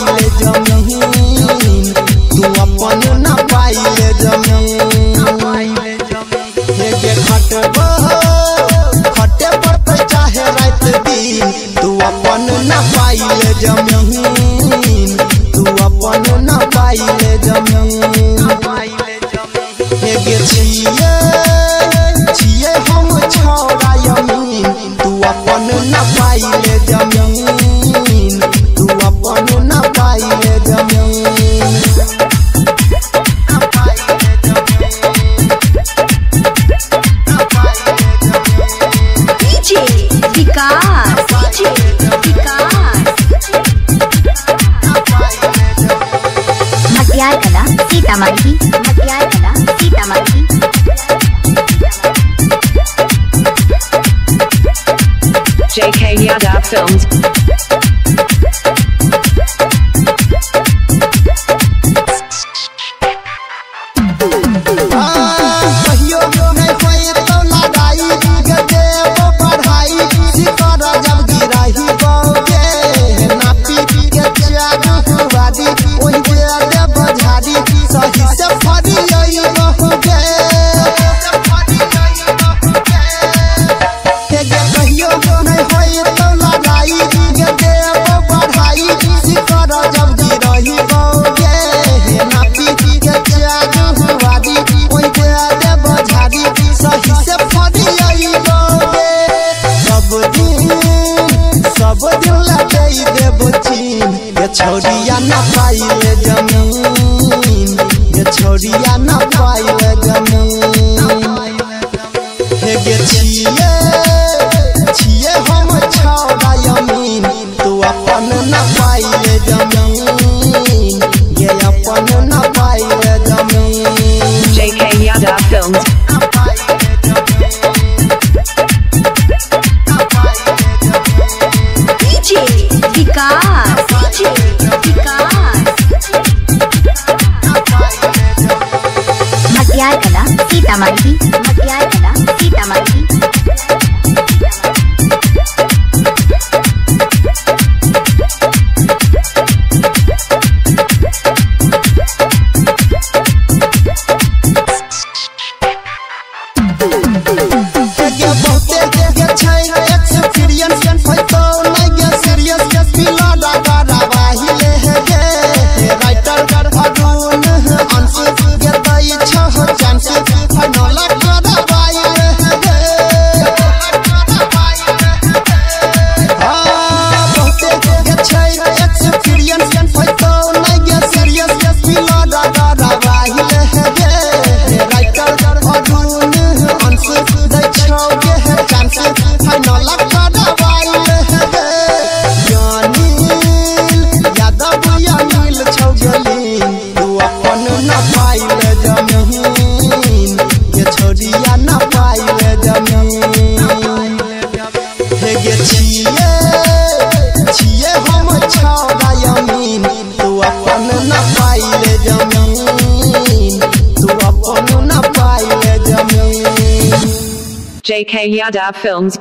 पाइले जमीन, तू अपन न पाइले जमीन। हे गे खटे पर चाहे रात दिन, तू अपन न पाइले जमीन, तू अपन न पाइले जमीन। हे गे छिए हम छौड़ा यमीन, तू अपन न पाइले जमीन, तू अपन न पाइले जमीन। मटियार कला सीतामढ़ी, मटियार कला सीतामढ़ी। JK Yadav Films। छोड़िया न पाइले जमीन, ये छोड़िया न पाइले जमीन। हे गे छिए हम छौड़ा यमीन, तू अपन न पाइले जमीन, ये अपन न पाइले जमीन। JK Yadav Films। मटियार कला सीतामढ़ी, मटियार कला सीतामढ़ी। छिए हम छौड़ा यमीन, तू अपन न पाइले जमीन, तू अपन न पाइले जमीन। JK Yadav Films।